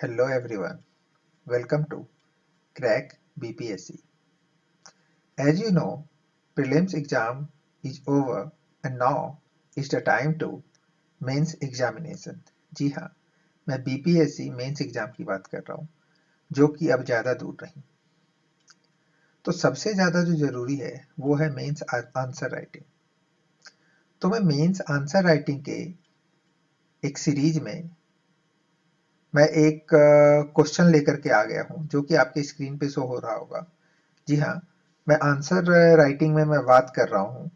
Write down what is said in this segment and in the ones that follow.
Hello everyone, welcome to Crack BPSC. As you know, prelims exam is over and now is the time to mains examination. जी हाँ, मैं BPSC mains exam की बात कर रहा हूँ जो कि अब ज़्यादा दूर नहीं। तो सबसे ज़्यादा जो ज़रूरी है वो है मेंस आंसर राइटिंग। तो मैं मेंस आंसर राइटिंग के एक सीरीज में मैं एक क्वेश्चन लेकर के आ गया हूँ जो कि आपके स्क्रीन पे शो हो रहा होगा। जी हाँ, मैं आंसर राइटिंग में मैं बात कर रहा हूँ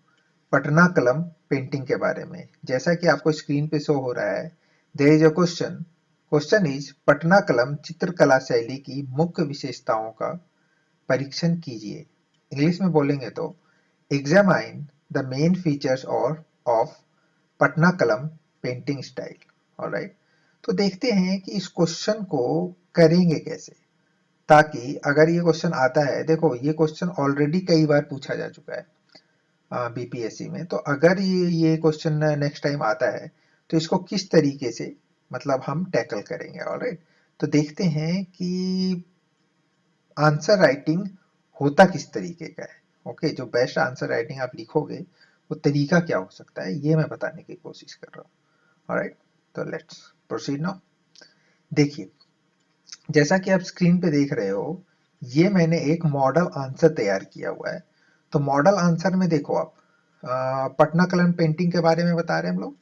पटना कलम पेंटिंग के बारे में। जैसा कि आपको स्क्रीन पे शो हो रहा है, there is a question is Patna Kalam चित्रकला शैली की मुख्य विशेषताओं का परीक्षण कीजिए। इंग्लिश में बोलेंगे तो एग्जामाइन द मेन फीचर्स और ऑफ पटना कलम पेंटिंग स्टाइल। ऑलराइट, तो देखते हैं कि इस क्वेश्चन को करेंगे कैसे, ताकि अगर ये क्वेश्चन आता है, देखो ये क्वेश्चन ऑलरेडी कई बार पूछा जा चुका है बीपीएससी में। तो अगर ये क्वेश्चन नेक्स्ट टाइम आता है तो इसको किस तरीके से मतलब हम टैकल करेंगे। ऑलराइट, तो देखते हैं कि आंसर राइटिंग होता किस तरीके का है। ओके, जो बेस्ट आंसर राइटिंग आप लिखोगे वो तरीका क्या हो सकता है, ये मैं बताने की कोशिश कर रहा हूँ। ऑलराइट, तो लेट्स प्रोसीड नाउ। देखिए, जैसा कि आप स्क्रीन पे देख रहे हो, ये मैंने एक मॉडल आंसर तैयार किया हुआ है। तो मॉडल आंसर में देखो आप पटना कलम पेंटिंग के बारे में बता रहे हैं हम लोग।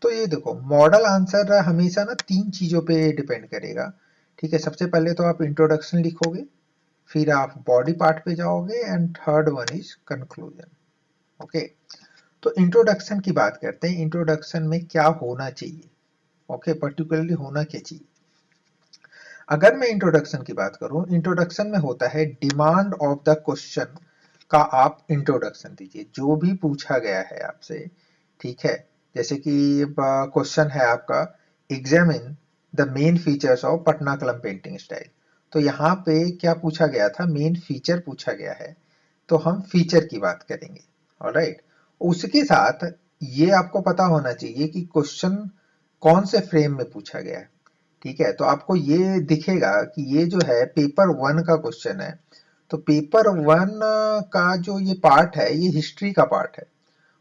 तो ये देखो, मॉडल आंसर हमेशा ना 3 चीजों पे डिपेंड करेगा। ठीक है, सबसे पहले तो आप इंट्रोडक्शन लिखोगे, फिर आप बॉडी पार्ट पे जाओगे and third one is conclusion. Okay, तो इंट्रोडक्शन की बात करते हैं। इंट्रोडक्शन में क्या होना चाहिए, ओके, पर्टिकुलरली होना क्या चाहिए। अगर मैं इंट्रोडक्शन की बात करूं, इंट्रोडक्शन में होता है डिमांड ऑफ द क्वेश्चन का आप इंट्रोडक्शन दीजिए, जो भी पूछा गया है आपसे। ठीक है, जैसे कि क्वेश्चन है आपका examine the main features of Patna कलम पेंटिंग स्टाइल। तो यहाँ पे क्या पूछा गया था, मेन फीचर पूछा गया है, तो हम फीचर की बात करेंगे। ऑलराइट, उसके साथ ये आपको पता होना चाहिए कि क्वेश्चन कौन से फ्रेम में पूछा गया है। ठीक है, तो आपको ये दिखेगा कि ये जो है पेपर 1 का क्वेश्चन है। तो पेपर 1 का जो ये पार्ट है ये हिस्ट्री का पार्ट है।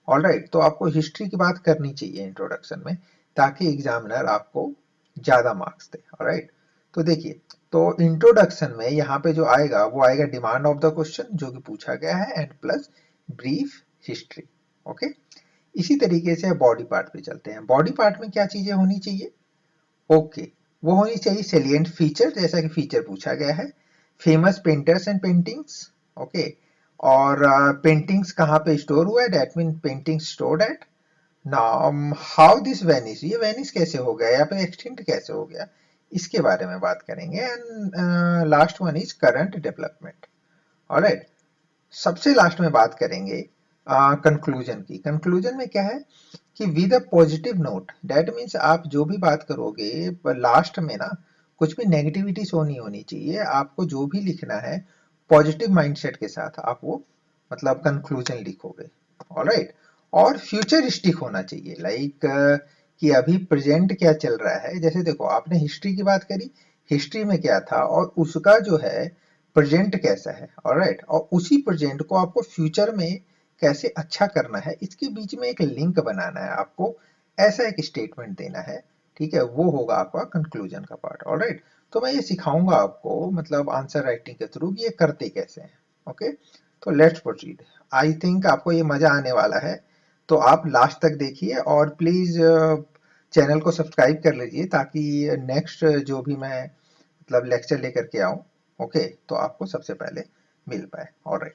ऑलराइट, तो आपको हिस्ट्री की बात करनी चाहिए इंट्रोडक्शन में, ताकि एग्जामिनर आपको ज्यादा मार्क्स दे। ऑलराइट, तो देखिए, तो इंट्रोडक्शन में यहाँ पे जो आएगा वो आएगा डिमांड ऑफ द क्वेश्चन जो कि पूछा गया है and plus brief history. Okay, इसी तरीके से बॉडी पार्ट पे चलते हैं। बॉडी पार्ट में क्या चीजें होनी चाहिए, ओके, वो होनी चाहिए सेलिएंट फीचर, जैसा कि फीचर पूछा गया है, famous painters and paintings. Okay, और पेंटिंग्स कहाँ पे स्टोर हुआ है, that mean painting stored at. Now how this vanish, ये वेनिश कैसे हो गया या फिर एक्सटिंक्ट कैसे हो गया, इसके बारे में बात करेंगे। And last one is current development. Alright, सबसे लास्ट में बात करेंगे कंक्लूजन की। कंक्लूजन में क्या है कि with a positive note, that means आप जो भी बात करोगे लास्ट में ना कुछ भी नेगेटिविटी शो नहीं होनी चाहिए। आपको जो भी लिखना है पॉजिटिव माइंडसेट के साथ आप वो मतलब कंक्लूजन लिखोगे। ऑलराइट, और फ्यूचरिस्टिक होना चाहिए, लाइक कि अभी प्रेजेंट क्या चल रहा है। जैसे देखो, आपने हिस्ट्री की बात करी, हिस्ट्री में क्या था और उसका जो है प्रेजेंट कैसा है। ऑलराइट, और उसी प्रेजेंट को आपको फ्यूचर में कैसे अच्छा करना है, इसके बीच में एक लिंक बनाना है आपको, ऐसा एक स्टेटमेंट देना है। ठीक है, वो होगा आपका कंक्लूजन का पार्ट। ऑलराइट, तो मैं ये सिखाऊंगा आपको मतलब आंसर राइटिंग के थ्रू ये करते कैसे हैं। ओके, तो लेट्स प्रोसीड। आई थिंक आपको ये मजा आने वाला है, तो आप लास्ट तक देखिए और प्लीज चैनल को सब्सक्राइब कर लीजिए, ताकि नेक्स्ट जो भी मैं मतलब लेक्चर लेकर के आऊं, ओके, तो आपको सबसे पहले मिल पाए। ऑलराइट,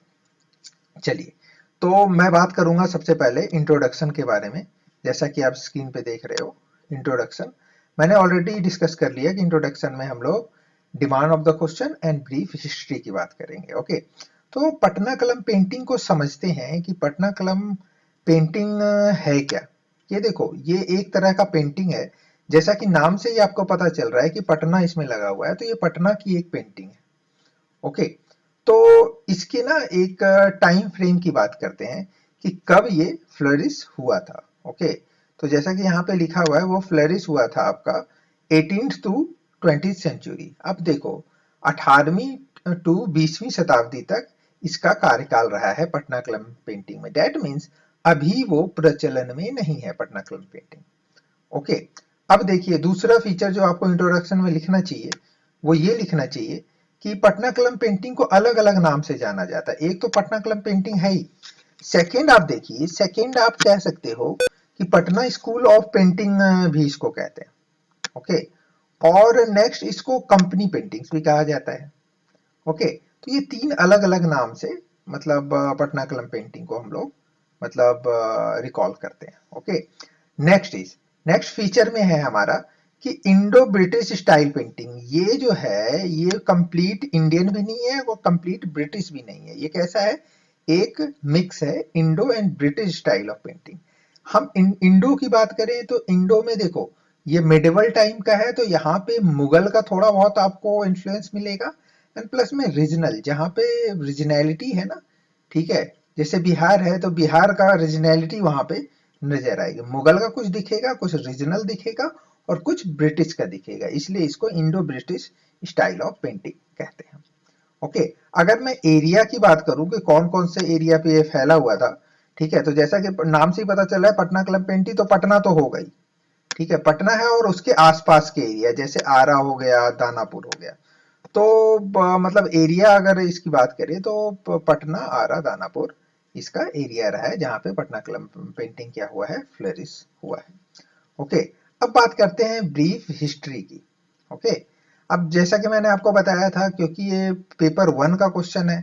चलिए, तो मैं बात करूंगा सबसे पहले इंट्रोडक्शन के बारे में। जैसा कि आप स्क्रीन पे देख रहे हो, इंट्रोडक्शन मैंने ऑलरेडी डिस्कस कर लिया कि इंट्रोडक्शन में हम लोग demand of the question and brief history की बात करेंगे। ओके, तो पटना कलम पेंटिंग को समझते हैं कि पटना कलम पेंटिंग है क्या। ये देखो, ये एक तरह का पेंटिंग है, जैसा कि नाम से ही आपको पता चल रहा है कि पटना इसमें लगा हुआ है, तो ये पटना की एक पेंटिंग है। ओके, तो इसके ना एक टाइम फ्रेम की बात करते हैं कि कब ये फ्लरिश हुआ था। ओके, तो जैसा कि यहाँ पे लिखा हुआ है वो फ्लरिश हुआ था आपका 18th टू 20th सेंचुरी। अब देखो 18वीं टू 20वीं शताब्दी तक इसका कार्यकाल रहा है पटना क्लम पेंटिंग में। दैट मीन्स अभी वो प्रचलन में नहीं है पटना क्लम पेंटिंग। ओके, अब देखिए दूसरा फीचर जो आपको इंट्रोडक्शन में लिखना चाहिए वो ये लिखना चाहिए कि पटना क्लम पेंटिंग को अलग अलग नाम से जाना जाता है। एक तो पटना क्लम पेंटिंग है ही, सेकेंड आप देखिए, सेकेंड आप कह सकते हो कि पटना स्कूल ऑफ पेंटिंग भी इसको कहते हैं। ओके, और नेक्स्ट इसको कंपनी पेंटिंग्स भी कहा जाता है। ओके, तो ये तीन अलग अलग नाम से मतलब पटना कलम पेंटिंग को हम लोग मतलब रिकॉल करते हैं। ओके, नेक्स्ट फीचर में है हमारा कि इंडो ब्रिटिश स्टाइल पेंटिंग। ये जो है ये कंप्लीट इंडियन भी नहीं है और कंप्लीट ब्रिटिश भी नहीं है। ये कैसा है, एक मिक्स है Indo and British style of painting. हम इंडो की बात करें तो इंडो में देखो ये मिडिवल टाइम का है, तो यहाँ पे मुगल का थोड़ा बहुत आपको इन्फ्लुएंस मिलेगा एंड प्लस में रीजनल, जहाँ पे रीजनैलिटी है ना, ठीक है, जैसे बिहार है तो बिहार का रीजनैलिटी वहां पे नजर आएगी। मुगल का कुछ दिखेगा, कुछ रीजनल दिखेगा और कुछ ब्रिटिश का दिखेगा, इसलिए इसको Indo British style of painting कहते हैं। ओके, अगर मैं एरिया की बात करूं कि कौन कौन से एरिया पे ये फैला हुआ था, ठीक है, तो जैसा कि नाम से ही पता चल रहा है पटना क्लब पेंटिंग, तो पटना तो हो गई, ठीक है, पटना है और उसके आसपास के एरिया जैसे आरा हो गया, दानापुर हो गया। तो मतलब एरिया अगर इसकी बात करें तो पटना, आरा, दानापुर इसका एरिया रहा है जहां पे पटना क्लब पेंटिंग क्या हुआ है, फ्लरिश हुआ है। ओके, अब बात करते हैं ब्रीफ हिस्ट्री की। ओके, अब जैसा कि मैंने आपको बताया था क्योंकि ये पेपर 1 का क्वेश्चन है,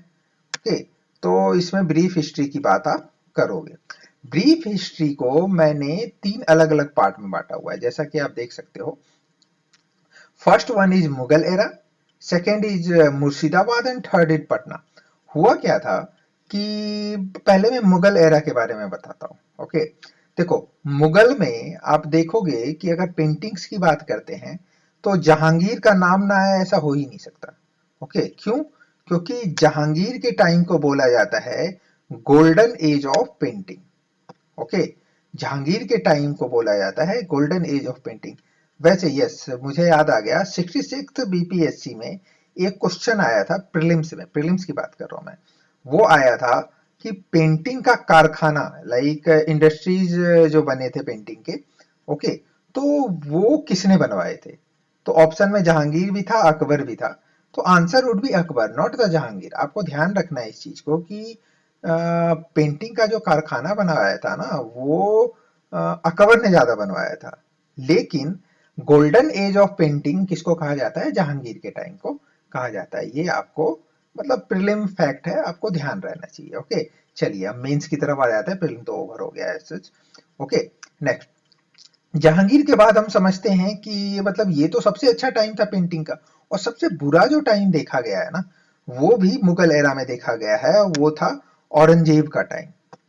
ओके, तो इसमें ब्रीफ हिस्ट्री की बात आप करोगे। ब्रीफ हिस्ट्री को मैंने 3 अलग अलग पार्ट में बांटा हुआ है जैसा कि आप देख सकते हो। First one is Mughal era, second is Murshidabad and third is Patna. हुआ क्या था कि पहले मैं मुगल एरा के बारे में बताता हूँ। ओके, देखो मुगल में आप देखोगे कि अगर पेंटिंग्स की बात करते हैं तो जहांगीर का नाम ना आए ऐसा हो ही नहीं सकता। ओके, क्यों? क्योंकि जहांगीर के टाइम को बोला जाता है golden age of painting. Okay, Jahangir के टाइम को बोला जाता है गोल्डन एज ऑफ पेंटिंग। वैसे यस, मुझे याद आ गया 66 बीपीएससी में एक क्वेश्चन आया था प्रीलिम्स में, प्रीलिम्स की बात कर रहा हूं मैं, वो आया था कि पेंटिंग का कारखाना लाइक इंडस्ट्रीज जो बने थे पेंटिंग के, ओके, तो वो किसने बनवाए थे? तो ऑप्शन में जहांगीर भी था, अकबर भी था। तो answer would be Akbar, not the Jahangir. आपको ध्यान रखना है इस चीज को कि पेंटिंग का जो कारखाना बनवाया था ना वो अकबर ने ज्यादा बनवाया था, लेकिन गोल्डन एज ऑफ पेंटिंग किसको कहा जाता है? जहांगीर के टाइम को कहा जाता है। ये आपको मतलब प्रीलिम फैक्ट है, आपको ध्यान रहना चाहिए। ओके, चलिए अब मेंस की तरफ आ जाता है, प्रीलिम तो ओवर हो गया है सच। ओके, नेक्स्ट जहांगीर के बाद हम समझते हैं कि मतलब ये तो सबसे अच्छा टाइम था पेंटिंग का, और सबसे बुरा जो टाइम देखा गया है ना वो भी मुगल एरा में देखा गया है, वो था औरंगजेब का टाइम।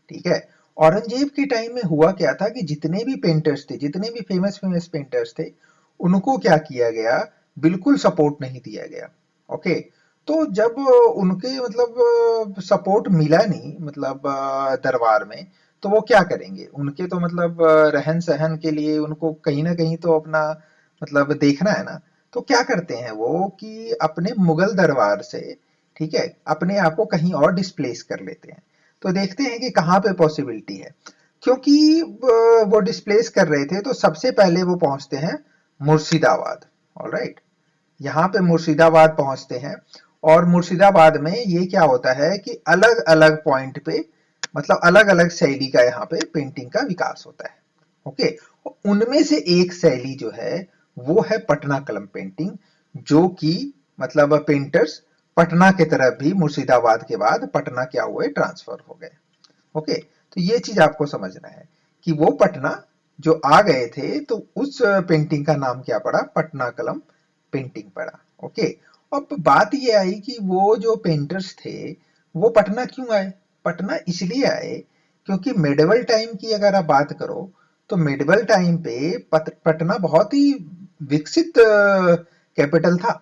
ठीक है, औरंगजेब के टाइम में हुआ क्या था कि जितने भी पेंटर्स थे, जितने भी फेमस फेमस पेंटर्स थे, उनको क्या किया गया, बिल्कुल सपोर्ट नहीं दिया गया। ओके, तो जब उनके मतलब सपोर्ट मिला नहीं मतलब दरबार में, तो वो क्या करेंगे? उनके तो मतलब रहन सहन के लिए उनको कहीं ना कहीं तो अपना मतलब देखना है ना। तो क्या करते हैं वो कि अपने मुगल दरबार से, ठीक है, अपने आप को कहीं और डिस्प्लेस कर लेते हैं। तो देखते हैं कि कहाँ पे पॉसिबिलिटी है। क्योंकि वो डिस्प्लेस कर रहे थे तो सबसे पहले वो पहुंचते हैं मुर्शिदाबाद। ऑलराइट, यहाँ पे मुर्शिदाबाद पहुंचते हैं, और मुर्शिदाबाद में ये क्या होता है कि अलग अलग पॉइंट पे मतलब अलग अलग शैली का यहाँ पे पेंटिंग का विकास होता है। ओके, उनमें से एक शैली जो है वो है पटना कलम पेंटिंग, जो कि मतलब पेंटर्स पटना के तरफ भी मुर्शिदाबाद के बाद पटना क्या हुए, ट्रांसफर हो गए। ओके, तो ये चीज आपको समझना है कि वो पटना जो आ गए थे तो उस पेंटिंग का नाम क्या पड़ा, पटना कलम पेंटिंग पड़ा। ओके, अब बात ये आई कि वो जो पेंटर्स थे वो पटना क्यों आए? पटना इसलिए आए क्योंकि मेडिवल टाइम की अगर आप बात करो तो मेडिवल टाइम पे पटना बहुत ही विकसित कैपिटल था।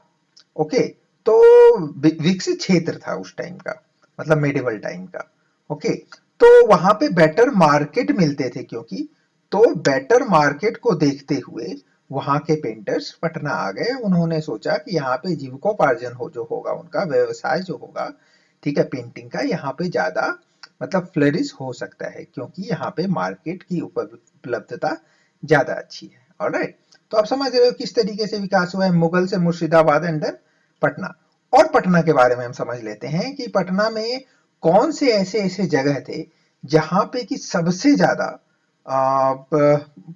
ओके, तो विकसित क्षेत्र था उस टाइम का, मतलब मेडिवल टाइम का। ओके, तो वहां पे बेटर मार्केट मिलते थे, क्योंकि तो बेटर मार्केट को देखते हुए वहां के पेंटर्स पटना आ गए। उन्होंने सोचा कि यहाँ पे जीविकोपार्जन जो होगा, उनका व्यवसाय जो होगा, ठीक है, पेंटिंग का, यहाँ पे ज्यादा मतलब फ्लरिश हो सकता है, क्योंकि यहाँ पे मार्केट की उपलब्धता ज्यादा अच्छी है। ऑलराइट, तो आप समझ रहे हो किस तरीके से विकास हुआ है, मुगल से मुर्शिदाबाद एंड देन पटना। और पटना के बारे में हम समझ लेते हैं कि पटना में कौन से ऐसे ऐसे जगह थे जहां पे कि सबसे ज्यादा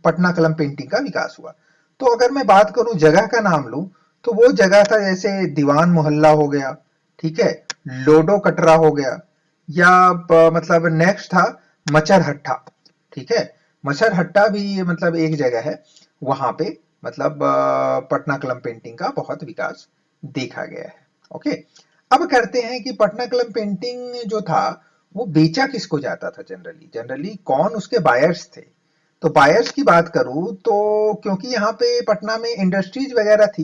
पटना कलम पेंटिंग का विकास हुआ। तो अगर मैं बात करूं, जगह का नाम लूं, तो वो जगह था जैसे दीवान मोहल्ला हो गया, ठीक है, लोडो कटरा हो गया, या मतलब नेक्स्ट था मचरहट्टा, ठीक है। मचरहट्टा भी मतलब एक जगह है, वहां पे मतलब पटना कलम पेंटिंग का बहुत विकास देखा गया है। ओके, अब करते हैं कि पटना कलम पेंटिंग जो था वो बेचा किसको जाता था, जनरली जनरली कौन उसके बायर्स थे। तो बायर्स की बात करूं तो क्योंकि यहाँ पे पटना में इंडस्ट्रीज वगैरह थी,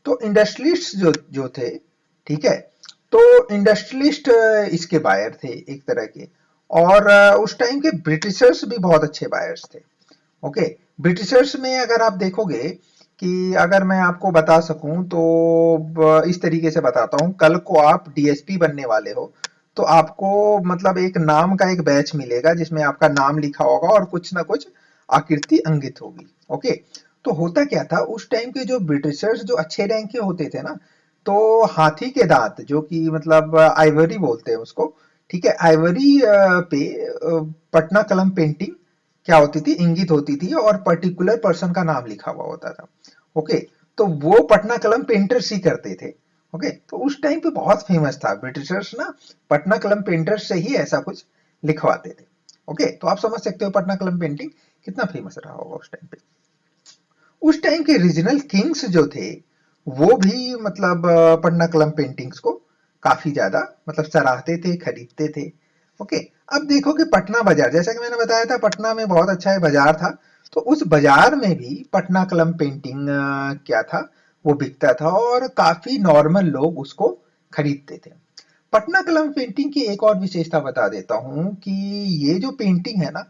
तो इंडस्ट्रियलिस्ट जो जो थे, ठीक है, तो इंडस्ट्रियलिस्ट इसके बायर थे एक तरह के। और उस टाइम के ब्रिटिशर्स भी बहुत अच्छे बायर्स थे। ओके, ब्रिटिशर्स में अगर आप देखोगे कि अगर मैं आपको बता सकूं तो इस तरीके से बताता हूं, कल को आप डीएसपी बनने वाले हो, तो आपको मतलब एक नाम का एक बैच मिलेगा जिसमें आपका नाम लिखा होगा और कुछ ना कुछ आकृति अंकित होगी। ओके, तो होता क्या था उस टाइम के जो ब्रिटिशर्स जो अच्छे रैंक के होते थे ना, तो हाथी के दांत जो कि मतलब आइवरी बोलते हैं उसको, ठीक है, आइवरी पे पटना कलम पेंटिंग क्या होती थी, इंगित होती थी, और पर्टिकुलर पर्सन का नाम लिखा हुआ होता था। ओके, तो वो पटना कलम पेंटर्स ही करते थे। ओके, तो उस टाइम पे बहुत फेमस था, ब्रिटिशर्स ना पटना कलम पेंटर्स से ही ऐसा कुछ लिखवाते थे। ओके, तो आप समझ सकते हो पटना कलम पेंटिंग कितना फेमस रहा होगा उस टाइम पे। उस टाइम के रीजनल किंग्स जो थे वो भी मतलब पटना कलम पेंटिंग्स को काफी ज्यादा मतलब सराहते थे, खरीदते थे। ओके, अब देखो कि पटना बाजार, जैसा कि मैंने बताया था पटना में बहुत अच्छा है बाजार था, तो उस बाजार में भी पटना कलम पेंटिंग क्या था, वो बिकता था और काफी नॉर्मल लोग उसको खरीदते थे। पटना कलम पेंटिंग की एक और विशेषता बता देता हूं कि ये जो पेंटिंग है ना,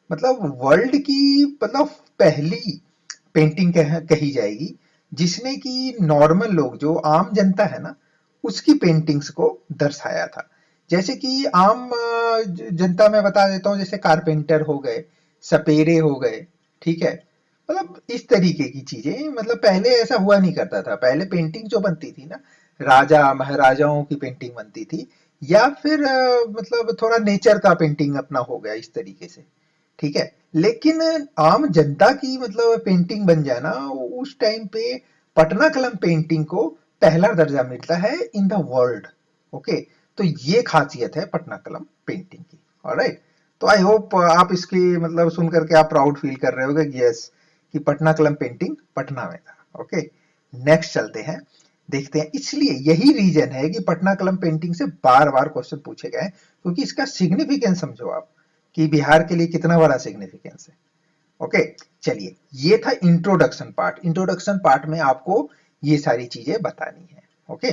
मतलब वर्ल्ड की मतलब पहली पेंटिंग कही जाएगी जिसने कि नॉर्मल लोग जो आम जनता है ना उसकी पेंटिंग्स को दर्शाया था। जैसे कि आम जनता में बता देता हूँ, जैसे कारपेंटर हो गए, सपेरे हो गए, ठीक है, मतलब इस तरीके की चीजें, मतलब पहले ऐसा हुआ नहीं करता था। पहले पेंटिंग जो बनती थी ना, राजा महाराजाओं की पेंटिंग बनती थी, या फिर मतलब थोड़ा नेचर का पेंटिंग अपना हो गया इस तरीके से, ठीक है। लेकिन आम जनता की मतलब पेंटिंग बन जाए ना, उस टाइम पे पटना कलम पेंटिंग को पहला दर्जा मिलता है इन द वर्ल्ड। ओके, तो ये खासियत है पटना कलम पेंटिंग की। ऑलराइट, तो आई होप आप इसकी मतलब सुन करके आप प्राउड फील कर रहे होगे, यस, कि पटना कलम पेंटिंग पटना में था। ओके, नेक्स्ट चलते हैं, देखते हैं। इसलिए यही रीजन है कि पटना कलम पेंटिंग से बार बार क्वेश्चन पूछे गए, क्योंकि इसका सिग्निफिकेंस समझो आप कि बिहार के लिए कितना बड़ा सिग्निफिकेंस है। ओके, चलिए, ये था इंट्रोडक्शन पार्ट। इंट्रोडक्शन पार्ट में आपको ये सारी चीजें बतानी है। ओके,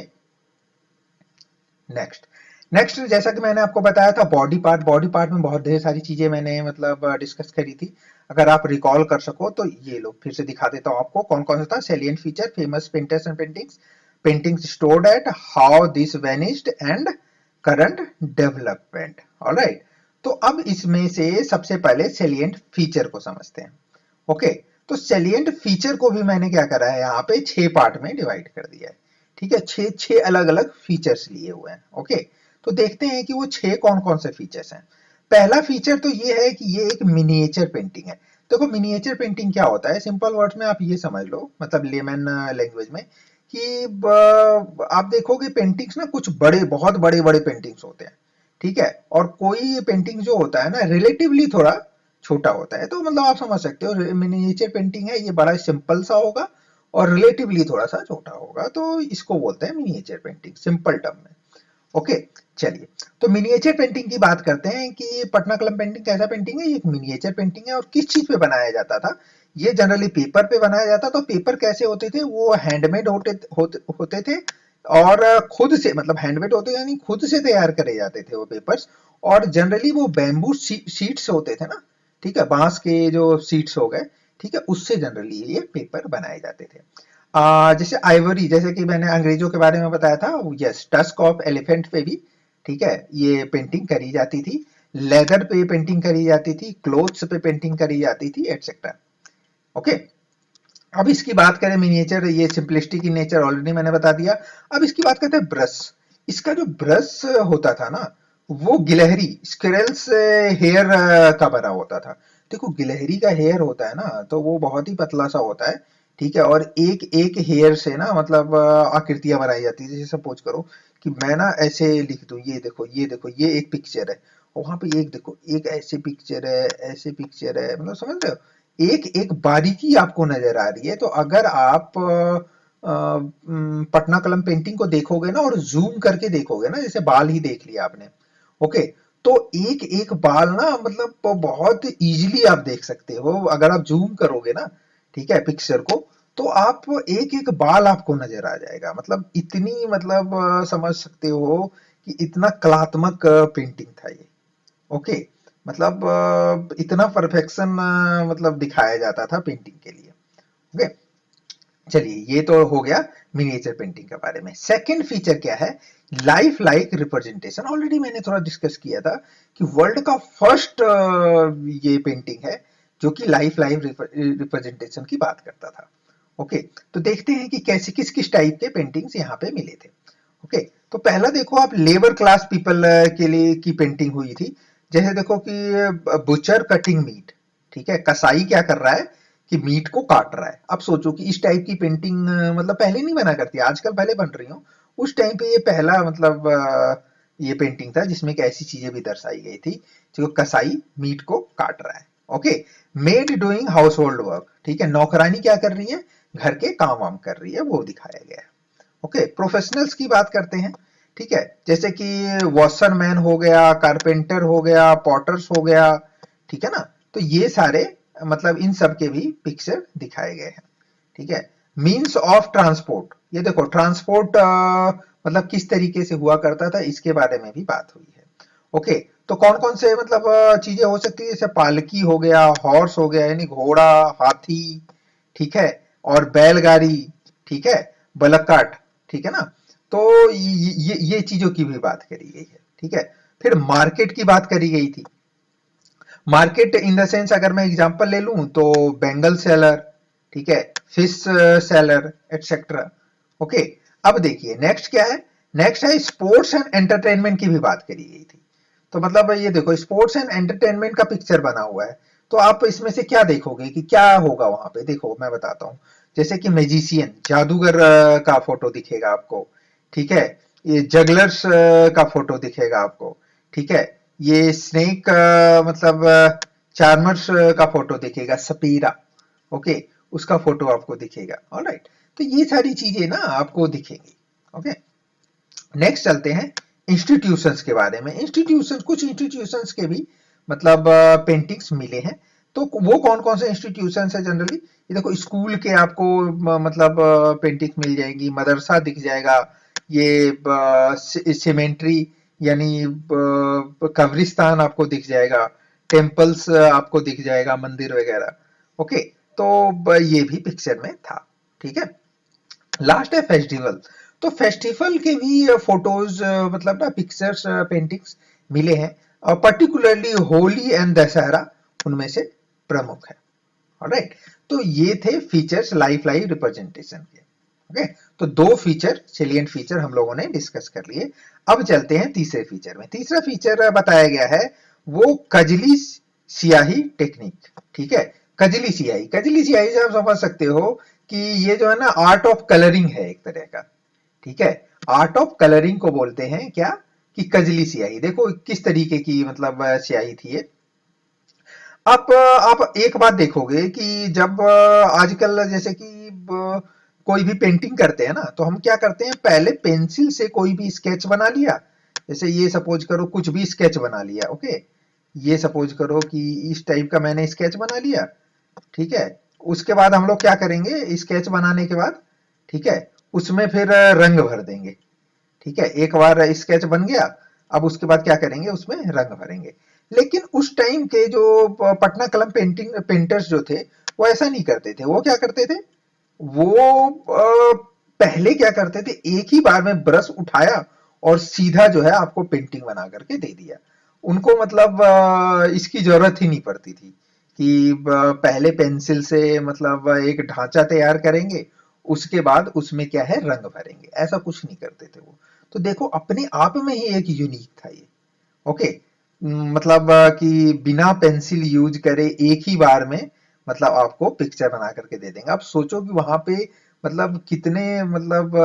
नेक्स्ट नेक्स्ट जैसा कि मैंने आपको बताया था बॉडी पार्ट। बॉडी पार्ट में बहुत ढेर सारी चीजें मैंने मतलब डिस्कस करी थी। अगर आप रिकॉल कर सको तो ये लो फिर से दिखा देता हूं आपको कौन कौन सा था। Salient feature, famous painters and paintings, paintings stored at, how this vanished and current development. Alright, तो अब इसमें से सबसे पहले सेलिएंट फीचर को समझते हैं। ओके, तो सेलिएंट फीचर को भी मैंने क्या करा है, यहाँ पे 6 पार्ट में डिवाइड कर दिया है। ठीक है, 6 अलग अलग फीचर्स लिए हुए हैं। ओके, तो देखते हैं कि वो 6 कौन कौन से फीचर्स हैं। पहला फीचर तो ये है कि ये एक मिनिएचर पेंटिंग है। देखो मिनिएचर पेंटिंग क्या होता है, सिंपल वर्ड्स में आप ये समझ लो, मतलब लेमन लैंग्वेज में, कि आप देखोगे पेंटिंग्स ना कुछ बड़े बहुत बड़े बड़े पेंटिंग्स होते हैं, ठीक है, और कोई पेंटिंग जो होता है ना रिलेटिवली थोड़ा छोटा होता है। तो मतलब आप समझ सकते हो मिनिएचर पेंटिंग है, ये बड़ा सिंपल सा होगा और रिलेटिवली थोड़ा सा छोटा होगा, तो इसको बोलते हैं मिनिएचर पेंटिंग सिंपल टर्म में। ओके, चलिए, तो मिनिएचर पेंटिंग की बात करते हैं कि पटना कलम पेंटिंग कैसा पेंटिंग है। ये एक मिनिएचर पेंटिंग है और किस चीज पे बनाया जाता था, ये जनरली पेपर पे बनाया जाता। तो पेपर कैसे होते थे, वो हैंडमेड होते थे और खुद से मतलब हैंडमेड होते यानी खुद से तैयार करे जाते थे वो पेपर्स। और जनरली वो बैम्बू शीट्स होते थे ना, ठीक है, बांस के जो शीट्स हो गए, ठीक है, उससे जनरली ये पेपर बनाए जाते थे। जैसे आइवरी, जैसे कि मैंने अंग्रेजों के बारे में बताया था, यस, टस्क ऑफ एलिफेंट पे भी, ठीक है, ये पेंटिंग करी जाती थी। लेदर पे पेंटिंग करी जाती थी, क्लोथ्स पे पेंटिंग करी जाती थी, एटसेट्रा। ओके, अब इसकी बात करें मिनिएचर, ये सिंपलिस्टिक इन नेचर ऑलरेडी मैंने बता दिया। अब इसकी बात करते हैं ब्रश। इसका जो ब्रश होता था ना, वो गिलहरी स्क्विरल्स हेयर का बना होता था। देखो गिलहरी का हेयर होता है ना, तो वो बहुत ही पतला सा होता है, ठीक है, और एक एक हेयर से ना मतलब आकृतियां बनाई जाती है। जैसे सपोज करो कि मैं ना ऐसे लिख दूं, ये देखो ये देखो ये एक पिक्चर है, और वहां पे एक देखो एक ऐसे पिक्चर है, ऐसे पिक्चर है, मतलब समझ रहे हो, एक एक बारीकी आपको नजर आ रही है। तो अगर आप पटना कलम पेंटिंग को देखोगे ना और जूम करके देखोगे ना, जैसे बाल ही देख लिया आपने, ओके, तो एक एक बाल ना मतलब बहुत इजीली आप देख सकते हो अगर आप जूम करोगे ना, ठीक है, पिक्चर को, तो आप एक एक बाल आपको नजर आ जाएगा। मतलब इतनी मतलब समझ सकते हो कि इतना कलात्मक पेंटिंग था ये। ओके, मतलब इतना परफेक्शन मतलब दिखाया जाता था पेंटिंग के लिए। ओके, चलिए ये तो हो गया मिनिएचर पेंटिंग के बारे में। सेकंड फीचर क्या है, लाइफ लाइक रिप्रेजेंटेशन। ऑलरेडी मैंने थोड़ा डिस्कस किया था कि वर्ल्ड का फर्स्ट ये पेंटिंग है जो कि लाइफ लाइफ रिप्रेजेंटेशन की बात करता था। ओके, तो देखते हैं कि कैसे किस किस टाइप के पेंटिंग्स यहाँ पे मिले थे। ओके, तो पहला देखो आप, लेबर क्लास पीपल के लिए की पेंटिंग हुई थी। जैसे देखो कि बुचर कटिंग मीट, ठीक है, कसाई क्या कर रहा है कि मीट को काट रहा है। अब सोचो कि इस टाइप की पेंटिंग मतलब पहले नहीं बना करती, आजकल पहले बन रही हो, उस टाइम पे ये पहला मतलब ये पेंटिंग था जिसमें कि ऐसी चीजें भी दर्शाई गई थी, जो कसाई मीट को काट रहा है। Okay, made doing house hold work, ठीक है, नौकरानी क्या कर रही है, घर के काम वाम कर रही है, वो दिखाया गया है। ओके, प्रोफेशनल्स की बात करते हैं, ठीक है, जैसे कि वॉशरमैन हो गया, कारपेंटर हो गया, पॉटर्स हो गया, ठीक है ना, तो ये सारे मतलब इन सब के भी पिक्चर दिखाए गए हैं। ठीक है, मीन्स ऑफ ट्रांसपोर्ट, ये देखो ट्रांसपोर्ट मतलब किस तरीके से हुआ करता था, इसके बारे में भी बात हुई है। ओके, तो कौन कौन से मतलब चीजें हो सकती है, जैसे पालकी हो गया, हॉर्स हो गया यानी घोड़ा, हाथी, ठीक है, और बैलगाड़ी, ठीक है, बलक्कट, ठीक है ना, तो ये चीजों की भी बात करी गई है। ठीक है, फिर मार्केट की बात करी गई थी। मार्केट इन द सेंस अगर मैं एग्जांपल ले लूं तो बेंगल सेलर, ठीक है, फिश सेलर, एटसेट्रा। ओके, अब देखिए नेक्स्ट क्या है, नेक्स्ट है स्पोर्ट्स एंड एंटरटेनमेंट की भी बात करी गई थी। तो मतलब ये देखो स्पोर्ट्स एंड एंटरटेनमेंट का पिक्चर बना हुआ है, तो आप इसमें से क्या देखोगे कि क्या होगा वहां पे, देखो मैं बताता हूँ। जैसे कि मैजिशियन, जादूगर का फोटो दिखेगा आपको, ठीक है, ये जगलर्स का फोटो दिखेगा आपको, ठीक है, ये स्नेक मतलब चार्मर्स का फोटो दिखेगा, सपीरा, ओके, उसका फोटो आपको दिखेगा। ऑलराइट, तो ये सारी चीजें ना आपको दिखेंगी। ओके, नेक्स्ट चलते हैं इंस्टीट्यूशंस के बारे में। इंस्टीट्यूशन, कुछ इंस्टीट्यूशंस के भी मतलब पेंटिंग्स मिले हैं। तो वो कौन कौन से इंस्टीट्यूशंस है जनरली, ये देखो स्कूल के आपको मतलब पेंटिंग्स मिल जाएगी, मदरसा दिख जाएगा, ये सीमेंट्री यानी कब्रिस्तान आपको दिख जाएगा, टेम्पल्स आपको दिख जाएगा, मंदिर वगैरह। ओके, तो ये भी पिक्चर में था। ठीक है, लास्ट है फेस्टिवल। तो फेस्टिवल के भी फोटोज मतलब ना पिक्चर्स पेंटिंग्स मिले हैं, और पर्टिकुलरली होली एंड दशहरा उनमें से प्रमुख है। ऑलराइट, तो ये थे फीचर्स लाइफ लाइव रिप्रेजेंटेशन के। ओके, तो दो फीचर सेलिएंट फीचर हम लोगों ने डिस्कस कर लिए। अब चलते हैं तीसरे फीचर में। तीसरा फीचर बताया गया है वो कजली सियाही टेक्निक। ठीक है, कजली सियाही, कजली सियाही से आप समझ सकते हो कि ये जो है ना आर्ट ऑफ कलरिंग है एक तरह का। ठीक है, आर्ट ऑफ कलरिंग को बोलते हैं क्या, कि कजली स्याही। देखो किस तरीके की मतलब स्याही थी ये। आप एक बात देखोगे कि जब आजकल जैसे कि कोई भी पेंटिंग करते हैं ना, तो हम क्या करते हैं, पहले पेंसिल से कोई भी स्केच बना लिया। जैसे ये सपोज करो कुछ भी स्केच बना लिया, ओके, ये सपोज करो कि इस टाइप का मैंने स्केच बना लिया, ठीक है, उसके बाद हम लोग क्या करेंगे, स्केच बनाने के बाद, ठीक है, उसमें फिर रंग भर देंगे। ठीक है, एक बार स्केच बन गया, अब उसके बाद क्या करेंगे, उसमें रंग भरेंगे। लेकिन उस टाइम के जो पटना कलम पेंटिंग पेंटर्स जो थे, वो ऐसा नहीं करते थे। वो क्या करते थे, वो पहले क्या करते थे, एक ही बार में ब्रश उठाया और सीधा जो है आपको पेंटिंग बना करके दे दिया। उनको मतलब इसकी जरूरत ही नहीं पड़ती थी कि पहले पेंसिल से मतलब एक ढांचा तैयार करेंगे, उसके बाद उसमें क्या है रंग भरेंगे, ऐसा कुछ नहीं करते थे वो। तो देखो अपने आप में ही एक यूनिक था ये। ओके, मतलब कि बिना पेंसिल यूज करे एक ही बार में मतलब आपको पिक्चर बना करके दे देंगे। आप सोचो कि वहां पे मतलब कितने मतलब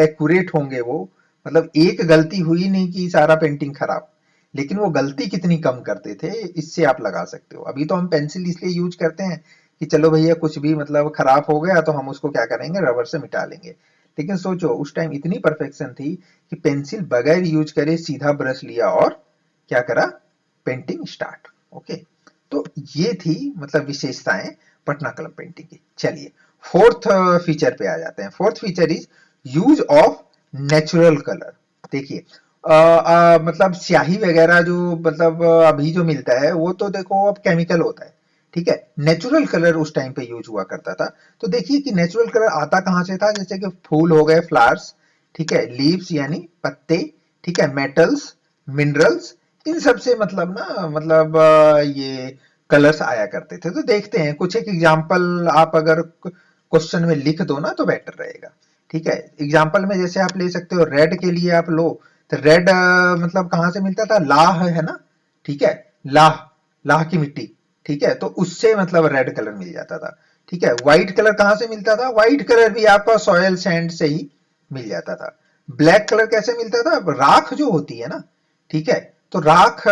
एक्यूरेट होंगे वो। मतलब एक गलती हुई नहीं कि सारा पेंटिंग खराब, लेकिन वो गलती कितनी कम करते थे इससे आप लगा सकते हो। अभी तो हम पेंसिल इसलिए यूज करते हैं कि चलो भैया कुछ भी मतलब खराब हो गया तो हम उसको क्या करेंगे, रबर से मिटा लेंगे। लेकिन सोचो उस टाइम इतनी परफेक्शन थी कि पेंसिल बगैर यूज करे सीधा ब्रश लिया और क्या करा, पेंटिंग स्टार्ट। ओके, तो ये थी मतलब विशेषताएं पटना कलम पेंटिंग की। चलिए फोर्थ फीचर पे आ जाते हैं। Fourth feature is use of natural colour. देखिए मतलब स्याही वगैरह जो मतलब अभी जो मिलता है वो तो देखो अब केमिकल होता है, ठीक है। नेचुरल कलर उस टाइम पे यूज हुआ करता था। तो देखिए कि नेचुरल कलर आता कहां से था, जैसे कि फूल हो गए, फ्लावर्स, ठीक है, लीव्स यानी पत्ते, ठीक है, मेटल्स, मिनरल्स, इन सब से मतलब ना मतलब ये कलर्स आया करते थे। तो देखते हैं कुछ एक एग्जांपल आप अगर क्वेश्चन में लिख दो ना तो बेटर रहेगा, ठीक है। एग्जांपल में जैसे आप ले सकते हो, रेड के लिए आप लो तो रेड मतलब कहां से मिलता था, लाह है ना, ठीक है, लाह, लाह की मिट्टी, ठीक है, तो उससे मतलब रेड कलर मिल जाता था, ठीक है। व्हाइट कलर कहां से मिलता था, व्हाइट कलर भी आपका सॉयल सैंड से ही मिल जाता था। ब्लैक कलर कैसे मिलता था, राख जो होती है ना, ठीक है, तो राख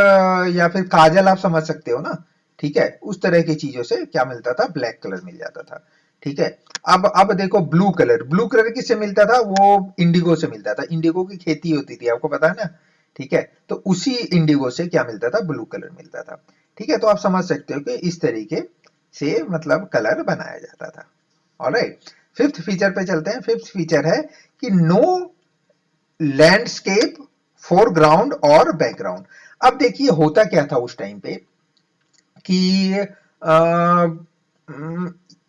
या फिर काजल आप समझ सकते हो ना, ठीक है, उस तरह की चीजों से क्या मिलता था, ब्लैक कलर मिल जाता था, ठीक है। अब देखो ब्लू कलर, ब्लू कलर किससे मिलता था, वो इंडिगो से मिलता था। इंडिगो की खेती होती थी, आपको पता है ना, ठीक है, तो उसी इंडिगो से क्या मिलता था, ब्लू कलर मिलता था, ठीक है। तो आप समझ सकते हो कि इस तरीके से मतलब कलर बनाया जाता था। ऑलराइट, फिफ्थ फीचर पे चलते हैं। फिफ्थ फीचर है कि नो लैंडस्केप फोरग्राउंड और बैकग्राउंड। अब देखिए होता क्या था उस टाइम पे कि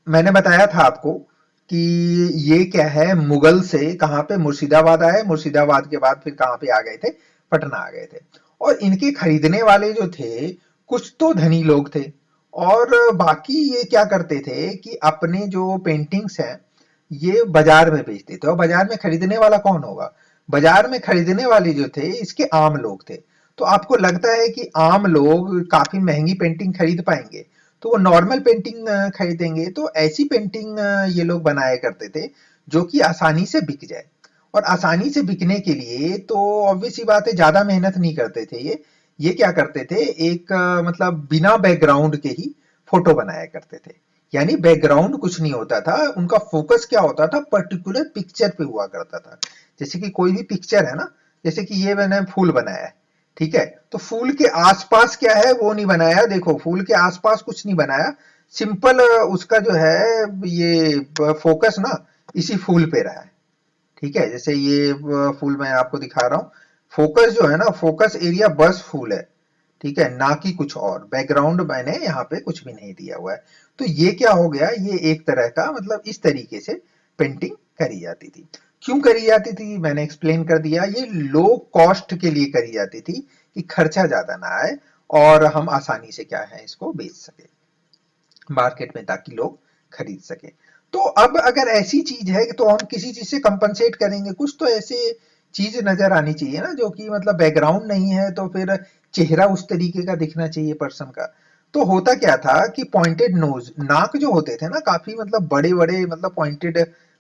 मैंने बताया था आपको कि ये क्या है, मुगल से कहां पे, मुर्शिदाबाद आए, मुर्शिदाबाद के बाद फिर कहां पे आ गए थे, पटना आ गए थे। और इनके खरीदने वाले जो थे कुछ तो धनी लोग थे, और बाकी ये क्या करते थे कि अपने जो पेंटिंग्स हैं ये बाजार में बेचते थे। और बाजार में खरीदने वाला कौन होगा, बाजार में खरीदने वाले जो थे इसके आम लोग थे। तो आपको लगता है कि आम लोग काफी महंगी पेंटिंग खरीद पाएंगे, तो वो नॉर्मल पेंटिंग खरीदेंगे। तो ऐसी पेंटिंग ये लोग बनाया करते थे जो कि आसानी से बिक जाए। और आसानी से बिकने के लिए तो ऑब्वियस सी बात है ज्यादा मेहनत नहीं करते थे ये क्या करते थे, एक मतलब बिना बैकग्राउंड के ही फोटो बनाया करते थे। यानी बैकग्राउंड कुछ नहीं होता था, उनका फोकस क्या होता था, पर्टिकुलर पिक्चर पे हुआ करता था। जैसे कि कोई भी पिक्चर है ना, जैसे कि ये मैंने फूल बनाया है, ठीक है, तो फूल के आसपास क्या है वो नहीं बनाया, देखो फूल के आसपास कुछ नहीं बनाया, सिंपल उसका जो है ये फोकस ना इसी फूल पे रहा है, ठीक है। जैसे ये फूल मैं आपको दिखा रहा हूँ, फोकस जो है ना, फोकस एरिया बस फूल है, ठीक है, ना कि कुछ और। बैकग्राउंड मैंने यहाँ पे कुछ भी नहीं दिया हुआ है। तो ये क्या हो गया, ये एक तरह का मतलब इस तरीके से पेंटिंग करी जाती थी। क्यों करी जाती थी मैंने एक्सप्लेन कर दिया, ये लो कॉस्ट के लिए करी जाती थी कि खर्चा ज्यादा ना आए और हम आसानी से क्या है इसको बेच सके मार्केट में, ताकि लोग खरीद सके। तो अब अगर ऐसी चीज है तो हम किसी चीज से कंपनसेट करेंगे, कुछ तो ऐसे चीज नजर आनी चाहिए ना जो कि मतलब बैकग्राउंड नहीं है तो फिर चेहरा उस तरीके का दिखना चाहिए पर्सन का। तो होता क्या था कि पॉइंटेड नोज, नाक जो होते थे ना काफी मतलब बड़े बड़े मतलब पॉइंटेड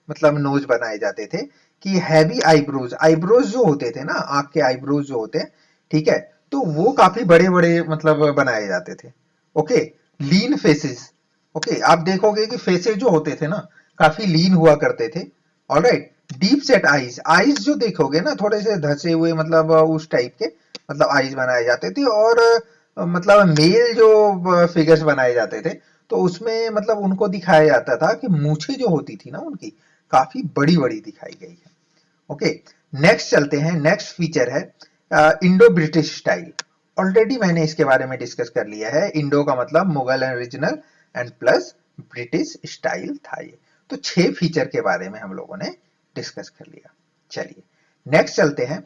मतलब नोज बनाए जाते थे। कि हैवी आईब्रोज, आईब्रोज जो होते थे ना, आंख के आईब्रोज जो होते हैं, ठीक है, तो वो काफी बड़े बड़े मतलब बनाए जाते थे। ओके, लीन फेसेस, ओके, आप देखोगे कि फेसेस जो होते थे ना काफी लीन हुआ करते थे। Alright, deep set eyes, eyes जो देखोगे ना थोड़े से धसे हुए मतलब उस टाइप के मतलब आईज बनाए जाते थे। और मतलब मेल जो फिगर्स बनाए जाते थे तो उसमें मतलब उनको दिखाया जाता था कि मूछें जो होती थी ना उनकी काफी बड़ी बड़ी दिखाई गई है। ओके, नेक्स्ट चलते हैं। नेक्स्ट फीचर है इंडो ब्रिटिश स्टाइल। ऑलरेडी मैंने इसके बारे में डिस्कस कर लिया है। इंडो का मतलब Mughal and regional, and plus British style था ये। तो 6 फीचर के बारे में हम लोगों ने डिस्कस कर लिया। चलिए नेक्स्ट चलते हैं।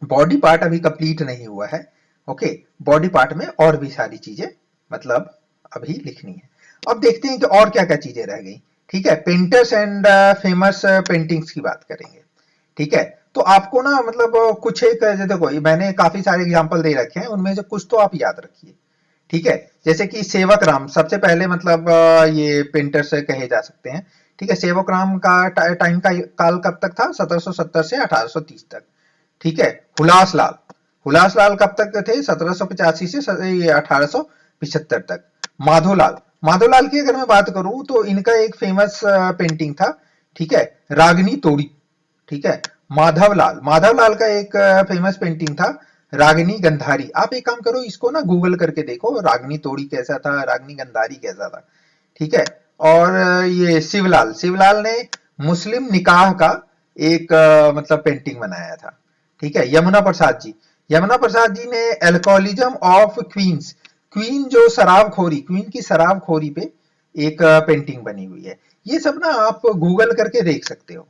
बॉडी पार्ट अभी कंप्लीट नहीं हुआ है। ओके, बॉडी पार्ट में और भी सारी चीजें मतलब अभी लिखनी है। अब देखते हैं कि और क्या क्या चीजें रह गई। ठीक है, पेंटर्स एंड फेमस पेंटिंग्स की बात करेंगे। ठीक है, तो आपको ना मतलब कुछ एक देखो मैंने काफी सारे एग्जांपल दे रखे हैं, उनमें से कुछ तो आप याद रखिए। ठीक है, जैसे कि सेवक राम सबसे पहले मतलब ये पेंटर से कहे जा सकते हैं। ठीक है, सेवक राम का टाइम का काल कब तक था? 1770 से 1830 तक। ठीक है, हुलास लाल, हुलास लाल कब तक थे? 1785 से 1875 तक। माधोलाल, माधोलाल की अगर मैं बात करूं तो इनका एक फेमस पेंटिंग था। ठीक है, रागनी तोड़ी। ठीक है, माधवलाल, माधवलाल का एक फेमस पेंटिंग था रागिनी गंधारी। आप एक काम करो, इसको ना गूगल करके देखो रागिनी तोड़ी कैसा था, रागिनी गंधारी कैसा था। ठीक है, और ये शिवलाल, शिवलाल ने मुस्लिम निकाह का एक मतलब पेंटिंग बनाया था। ठीक है, यमुना प्रसाद जी, यमुना प्रसाद जी ने एल्कोहलिज्म ऑफ क्वींस, क्वीन जो शराबखोरी, क्वीन की शराबखोरी पे एक पेंटिंग बनी हुई है। ये सब ना आप गूगल करके देख सकते हो।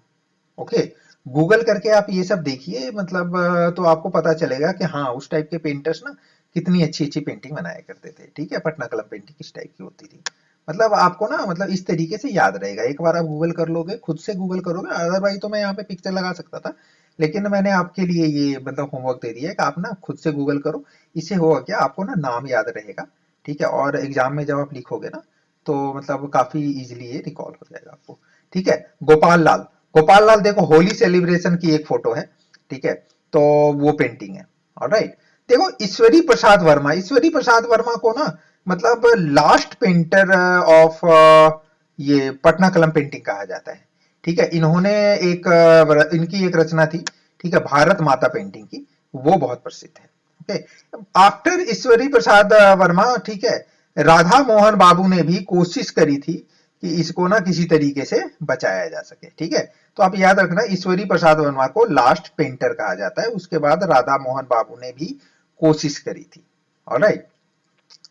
ओके, गूगल करके आप ये सब देखिए, मतलब तो आपको पता चलेगा कि हाँ उस टाइप के पेंटर्स ना कितनी अच्छी अच्छी पेंटिंग बनाया करते थे। ठीक है, पटना कलम पेंटिंग किस टाइप की होती थी, मतलब आपको ना मतलब इस तरीके से याद रहेगा। एक बार आप गूगल कर लोगे, खुद से गूगल करोगे, अदरवाइज तो मैं यहाँ पे पिक्चर लगा सकता था, लेकिन मैंने आपके लिए ये मतलब होमवर्क दे दिया है कि आप ना खुद से गूगल करो। इससे होगा क्या, आपको ना नाम याद रहेगा। ठीक है, और एग्जाम में जब आप लिखोगे ना तो मतलब काफी इजिली ये रिकॉल हो जाएगा आपको। ठीक है, गोपाल लाल, गोपाल लाल देखो होली सेलिब्रेशन की एक फोटो है। ठीक है, तो वो पेंटिंग है। ऑलराइट, देखो ईश्वरी प्रसाद वर्मा, ईश्वरी प्रसाद वर्मा को ना मतलब लास्ट पेंटर ऑफ ये पटना कलम पेंटिंग कहा जाता है। ठीक है, इन्होंने एक इनकी एक रचना थी। ठीक है, भारत माता पेंटिंग की, वो बहुत प्रसिद्ध है। ओके, आफ्टर ईश्वरी प्रसाद वर्मा, ठीक है, राधा मोहन बाबू ने भी कोशिश करी थी कि इसको ना किसी तरीके से बचाया जा सके। ठीक है, तो आप याद रखना ईश्वरी प्रसाद वर्मा को लास्ट पेंटर कहा जाता है, उसके बाद राधा मोहन बाबू ने भी कोशिश करी थी। ऑलराइट,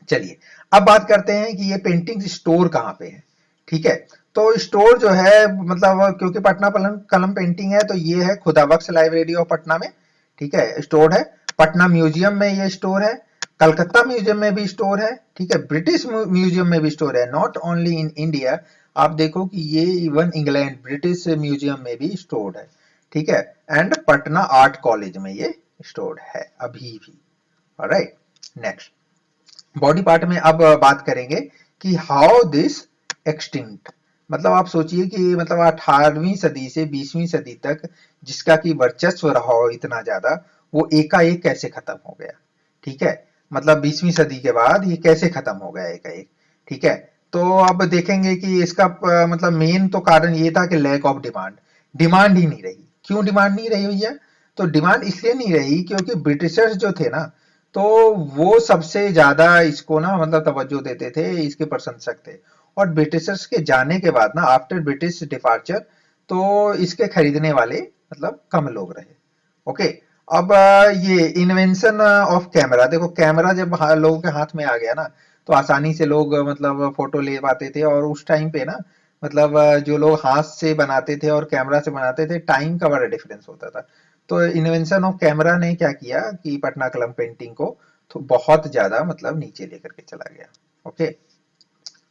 चलिए अब बात करते हैं कि ये पेंटिंग स्टोर कहाँ पे है। ठीक है, तो स्टोर जो है मतलब क्योंकि पटना कलम पेंटिंग है तो ये है खुदाबख्श लाइब्रेरी ऑफ पटना में। ठीक है, स्टोर है। पटना म्यूजियम में ये स्टोर है। कलकत्ता म्यूजियम में भी स्टोर है। ठीक है, ब्रिटिश म्यूजियम में भी स्टोर है, नॉट ओनली इन इंडिया। आप देखो कि ये इवन इंग्लैंड ब्रिटिश म्यूजियम में भी स्टोर्ड है। ठीक है, एंड पटना आर्ट कॉलेज में ये स्टोर्ड है अभी भी। ऑलराइट, नेक्स्ट बॉडी पार्ट में अब बात करेंगे कि हाउ दिस एक्सटिंक्ट, मतलब आप सोचिए कि मतलब 18वीं सदी से 20वीं सदी तक जिसका कि वर्चस्व रहा हो इतना ज्यादा, वो एकाएक कैसे खत्म हो गया। ठीक है, मतलब 20वीं सदी के बाद ये कैसे खत्म हो गया एकाएक। ठीक है, तो अब देखेंगे कि इसका मतलब मेन तो कारण ये था कि लैक ऑफ डिमांड, डिमांड ही नहीं रही। क्यों डिमांड नहीं रही भैया? तो डिमांड इसलिए नहीं रही क्योंकि ब्रिटिशर्स जो थे ना, तो वो सबसे ज्यादा इसको ना मतलब तवज्जो देते थे, इसके प्रशंसक थे। और ब्रिटिशर्स के जाने के बाद ना आफ्टर ब्रिटिश डिपार्चर, तो इसके खरीदने वाले मतलब कम लोग रहे। ओके, अब ये इन्वेंशन ऑफ कैमरा, देखो कैमरा जब लोगों के हाथ में आ गया ना तो आसानी से लोग मतलब फोटो ले पाते थे। और उस टाइम पे ना मतलब जो लोग हाथ से बनाते थे और कैमरा से बनाते थे, टाइम का बड़ा डिफरेंस होता था। तो इन्वेंशन ऑफ कैमरा ने क्या किया कि पटना कलम पेंटिंग को तो बहुत ज्यादा मतलब नीचे लेकर के चला गया। ओके,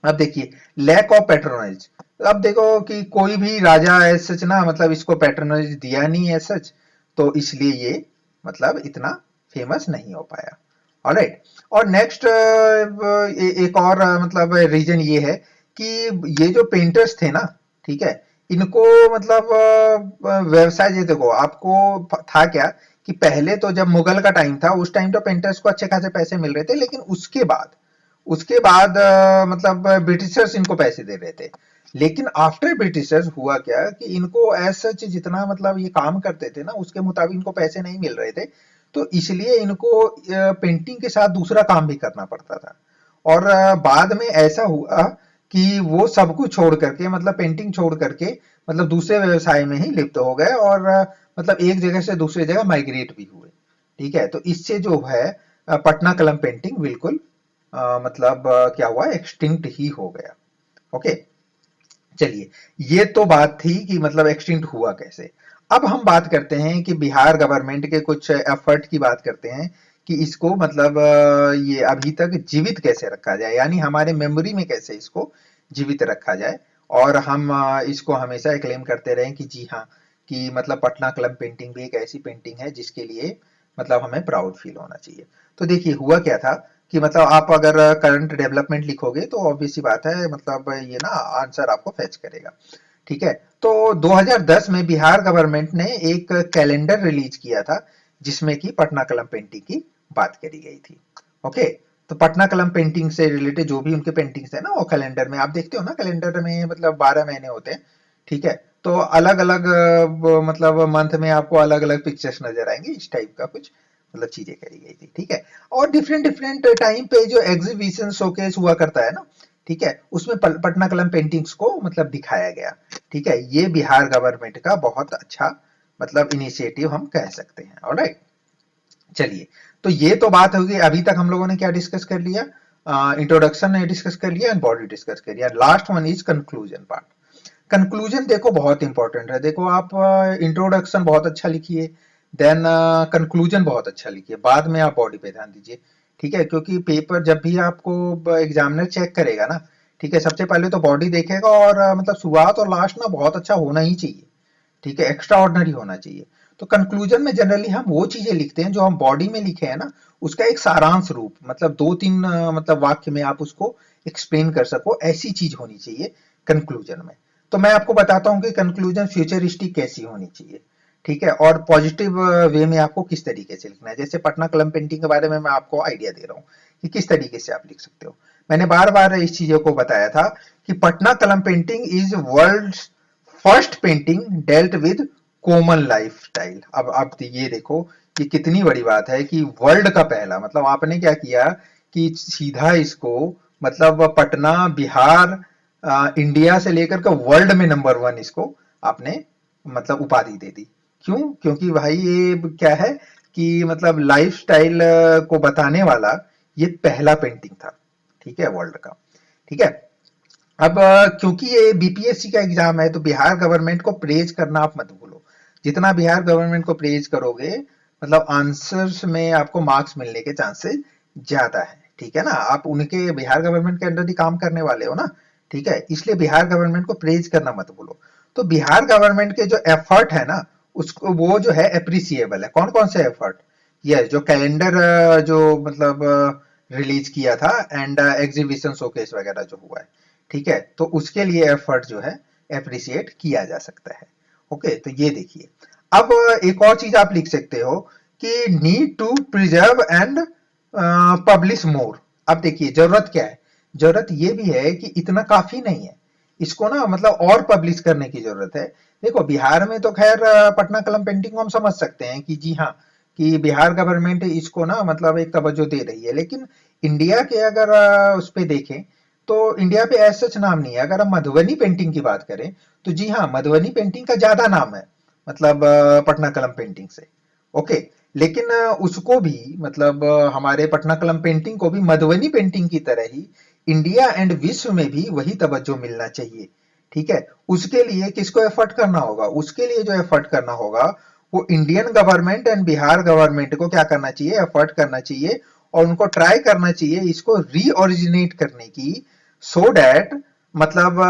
अब देखिए लैक ऑफ पैट्रोनेज, अब देखो कि कोई भी राजा एज सच ना मतलब इसको पैट्रोनेज दिया नहीं एज सच, तो इसलिए ये मतलब इतना फेमस नहीं हो पाया। ऑलराइट, और नेक्स्ट एक और मतलब रीजन ये है कि ये जो पेंटर्स थे ना, ठीक है, इनको मतलब व्यवसाय जो देखो आपको था क्या कि पहले तो जब मुगल का टाइम था उस टाइम तो पेंटर्स को अच्छे खासे पैसे मिल रहे थे, लेकिन उसके बाद मतलब ब्रिटिशर्स इनको पैसे दे रहे थे। लेकिन आफ्टर ब्रिटिशर्स हुआ क्या कि इनको एज सच जितना मतलब ये काम करते थे ना उसके मुताबिक इनको पैसे नहीं मिल रहे थे, तो इसलिए इनको पेंटिंग के साथ दूसरा काम भी करना पड़ता था। और बाद में ऐसा हुआ कि वो सब कुछ छोड़ करके मतलब पेंटिंग छोड़ करके मतलब दूसरे व्यवसाय में ही लिप्त हो गए और मतलब एक जगह से दूसरी जगह माइग्रेट भी हुए। ठीक है, तो इससे जो है पटना कलम पेंटिंग बिल्कुल मतलब क्या हुआ, एक्सटिंक्ट ही हो गया। ओके, चलिए, ये तो बात थी कि मतलब एक्सटिंक्ट हुआ कैसे। अब हम बात करते हैं कि बिहार गवर्नमेंट के कुछ एफर्ट की बात करते हैं कि इसको मतलब ये अभी तक जीवित कैसे रखा जाए, यानी हमारे मेमोरी में कैसे इसको जीवित रखा जाए, और हम इसको हमेशा क्लेम करते रहें कि जी हाँ, कि मतलब पटना क्लब पेंटिंग भी एक ऐसी पेंटिंग है जिसके लिए मतलब हमें प्राउड फील होना चाहिए। तो देखिए हुआ क्या था कि मतलब आप अगर करंट डेवलपमेंट लिखोगे तो ऑब्वियस सी बात है, मतलब ये ना आंसर आपको फेच करेगा। ठीक है, तो 2010 में बिहार गवर्नमेंट ने एक कैलेंडर रिलीज किया था जिसमें कि पटना कलम पेंटिंग की बात करी गई थी। ओके, तो पटना कलम पेंटिंग से रिलेटेड जो भी उनके पेंटिंग्स है ना, वो कैलेंडर में आप देखते हो ना, कैलेंडर में मतलब 12 महीने होते हैं। ठीक है, तो अलग अलग मतलब मंथ में आपको अलग अलग पिक्चर्स नजर आएंगे, इस टाइप का कुछ मतलब चीजें करी गई थी। ठीक है, और डिफरेंट डिफरेंट टाइम पे जो एग्जीबिशन शोकेस हुआ करता है ना, ठीक है, उसमें पटना कलम पेंटिंग्स को मतलब दिखाया गया। ठीक है, ये बिहार गवर्नमेंट का बहुत अच्छा मतलब इनिशिएटिव हम कह सकते हैं। ऑलराइट, चलिए, तो ये तो बात होगी। अभी तक हम लोगों ने क्या डिस्कस कर लिया, इंट्रोडक्शन डिस्कस कर लिया एंड बॉडी डिस्कस कर लिया। Last one is conclusion part. Conclusion देखो बहुत इंपॉर्टेंट है। देखो आप इंट्रोडक्शन बहुत अच्छा लिखिए, देन कंक्लूजन बहुत अच्छा लिखिए, बाद में आप बॉडी पे ध्यान दीजिए। ठीक है, क्योंकि पेपर जब भी आपको एग्जामिनर चेक करेगा ना, ठीक है, सबसे पहले तो बॉडी देखेगा, और मतलब शुरुआत और लास्ट ना बहुत अच्छा होना ही चाहिए। ठीक है, एक्स्ट्रा ऑर्डिनरी होना चाहिए। तो कंक्लूजन में जनरली हम वो चीजें लिखते हैं जो हम बॉडी में लिखे हैं ना, उसका एक सारांश रूप, मतलब 2-3 मतलब वाक्य में आप उसको एक्सप्लेन कर सको, ऐसी चीज होनी चाहिए कंक्लूजन में। तो मैं आपको बताता हूँ कि कंक्लूजन फ्यूचरिस्टिक कैसी होनी चाहिए। ठीक है, और पॉजिटिव वे में आपको किस तरीके से लिखना है। जैसे पटना कलम पेंटिंग के बारे में मैं आपको आइडिया दे रहा हूँ कि किस तरीके से आप लिख सकते हो। मैंने बार बार इस चीजों को बताया था कि पटना कलम painting is world first painting dealt with common life style. अब ये देखो, ये कितनी बड़ी बात है कि वर्ल्ड का पहला, मतलब आपने क्या किया कि सीधा इसको मतलब पटना बिहार इंडिया से लेकर के वर्ल्ड में नंबर 1 इसको आपने मतलब उपाधि दे दी। क्यों? क्योंकि भाई ये क्या है कि मतलब लाइफ स्टाइल को बताने वाला ये पहला पेंटिंग था। ठीक है, वर्ल्ड का। ठीक है, अब क्योंकि ये बीपीएससी का एग्जाम है तो बिहार गवर्नमेंट को प्रेज करना आप मत भूलो। जितना बिहार गवर्नमेंट को प्रेज करोगे, मतलब आंसर्स में आपको मार्क्स मिलने के चांसेस ज्यादा है। ठीक है ना, आप उनके बिहार गवर्नमेंट के अंडर ही काम करने वाले हो ना। ठीक है, इसलिए बिहार गवर्नमेंट को प्रेज करना मत भूलो। तो बिहार गवर्नमेंट के जो एफर्ट है ना, उसको वो जो है अप्रिसिएबल है। कौन कौन से एफर्ट? ये जो कैलेंडर जो मतलब रिलीज किया था, एंड एग्जीबिशन शोकेस वगैरह जो हुआ है, ठीक है, तो उसके लिए एफर्ट जो है अप्रिशिएट किया जा सकता है। ओके, तो ये देखिए। अब एक और चीज आप लिख सकते हो कि need to preserve and publish more. अब देखिए जरूरत क्या है, जरूरत ये भी है कि इतना काफी नहीं है, इसको ना मतलब और पब्लिश करने की जरूरत है। देखो बिहार में तो खैर पटना कलम पेंटिंग को हम समझ सकते हैं कि जी हाँ, कि बिहार गवर्नमेंट इसको ना मतलब एक तवज्जो दे रही है, लेकिन इंडिया के अगर उस पे देखें तो इंडिया पे ऐसा सच नाम नहीं है। अगर हम मधुबनी पेंटिंग की बात करें तो जी हाँ, मधुबनी पेंटिंग का ज्यादा नाम है मतलब पटना कलम पेंटिंग से। ओके, लेकिन उसको भी मतलब हमारे पटना कलम पेंटिंग को भी मधुबनी पेंटिंग की तरह ही इंडिया एंड विश्व में भी वही तवज्जो मिलना चाहिए। ठीक है, उसके लिए किसको एफर्ट करना होगा? उसके लिए जो एफर्ट करना होगा वो Indian government and Bihar government को क्या करना चाहिए, एफर्ट करना चाहिए, और उनको ट्राई करना चाहिए इसको रीओरिजिनेट करने की, सो डैट मतलब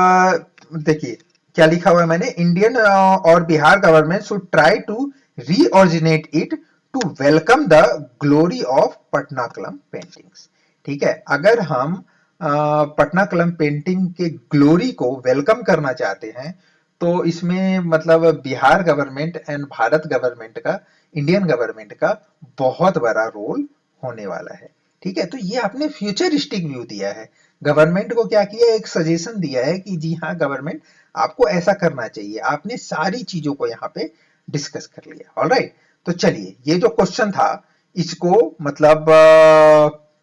देखिए क्या लिखा हुआ है मैंने, इंडियन और Bihar government should try to reoriginate it to welcome the glory of Patna Kalam paintings. ठीक है, अगर हम पटना कलम पेंटिंग के ग्लोरी को वेलकम करना चाहते हैं तो इसमें मतलब Bihar government and Bharat government का, इंडियन गवर्नमेंट का बहुत बड़ा रोल होने वाला है। ठीक है, तो ये आपने फ्यूचरिस्टिक व्यू दिया है। गवर्नमेंट को क्या किया, एक सजेशन दिया है कि जी हाँ गवर्नमेंट आपको ऐसा करना चाहिए। आपने सारी चीजों को यहाँ पे डिस्कस कर लिया। ऑलराइट, तो चलिए ये जो क्वेश्चन था इसको मतलब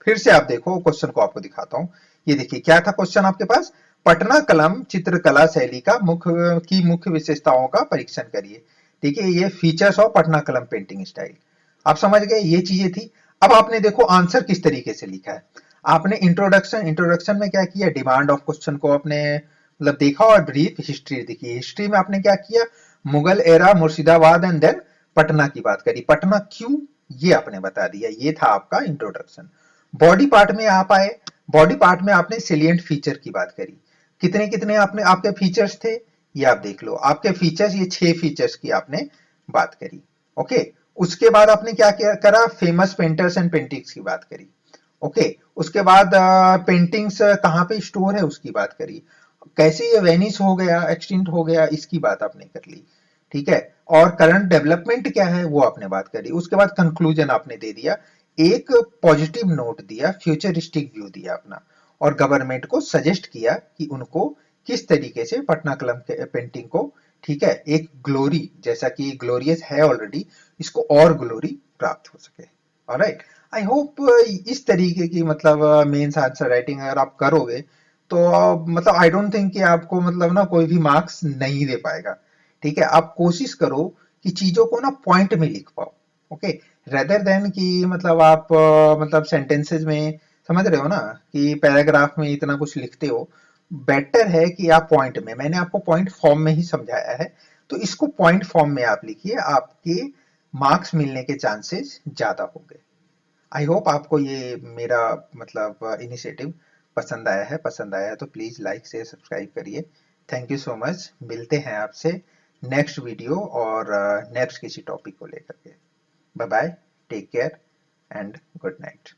फिर से आप देखो क्वेश्चन को, आपको दिखाता हूं। ये देखिए क्या था क्वेश्चन आपके पास, पटना कलम चित्रकला शैली का मुख्य विशेषताओं का परीक्षण करिए। देखिए ये फीचर्स ऑफ पटना कलम पेंटिंग स्टाइल, आप समझ गए, ये चीजें थी। अब आपने देखो आंसर किस तरीके से लिखा है। आपने इंट्रोडक्शन में क्या किया, डिमांड ऑफ क्वेश्चन को आपने मतलब देखा और ब्रीफ हिस्ट्री देखी। हिस्ट्री में आपने क्या किया, Mughal era, Murshidabad and then Patna की बात करी। पटना क्यों, ये आपने बता दिया। ये था आपका इंट्रोडक्शन। बॉडी पार्ट में आप आए। बॉडी पार्ट में आपने सेलिएंट फीचर की बात करी। कितने कितने आपने आपके फीचर्स थे, ये आप देख लो। आपके फीचर्स, ये 6 फीचर्स की आपने बात करी। ओके, उसके बाद आपने क्या करा, फेमस पेंटर्स एंड पेंटिंग्स की बात करी। ओके, उसके बाद पेंटिंग्स कहाँ पे स्टोर है उसकी बात करी। कैसे ये वेनिस हो गया, एक्सटिंक्ट हो गया, इसकी बात आपने कर ली। ठीक है, और करंट डेवलपमेंट क्या है वो आपने बात करी। उसके बाद कंक्लूजन आपने दे दिया, एक पॉजिटिव नोट दिया, फ्यूचरिस्टिक व्यू दिया अपना, और गवर्नमेंट को सजेस्ट किया कि उनको किस तरीके से पटना क्लब के पेंटिंग को, ठीक है, एक ग्लोरी, जैसा कि ग्लोरियस है ऑलरेडी, इसको और ग्लोरी प्राप्त हो सके। ऑलराइट, आई होप इस तरीके की मतलब मेंस आंसर राइटिंग अगर आप करोगे तो मतलब आई डोंट थिंक कि आपको मतलब ना कोई भी मार्क्स नहीं दे पाएगा। ठीक है, आप कोशिश करो कि चीजों को ना पॉइंट में लिख पाओ। ओके, रेदर देन कि मतलब आप मतलब सेंटेंसेस में, समझ रहे हो ना, कि पैराग्राफ में इतना कुछ लिखते हो। बेटर है कि आप पॉइंट में, मैंने आपको पॉइंट फॉर्म में ही समझाया है, तो इसको पॉइंट फॉर्म में आप लिखिए, आपके मार्क्स मिलने के चांसेस ज्यादा होंगे। आई होप आपको ये मेरा मतलब इनिशिएटिव पसंद आया है तो प्लीज लाइक से सब्सक्राइब करिए। थैंक यू सो मच, मिलते हैं आपसे नेक्स्ट वीडियो और नेक्स्ट किसी टॉपिक को लेकर के। Bye bye, take care and good night.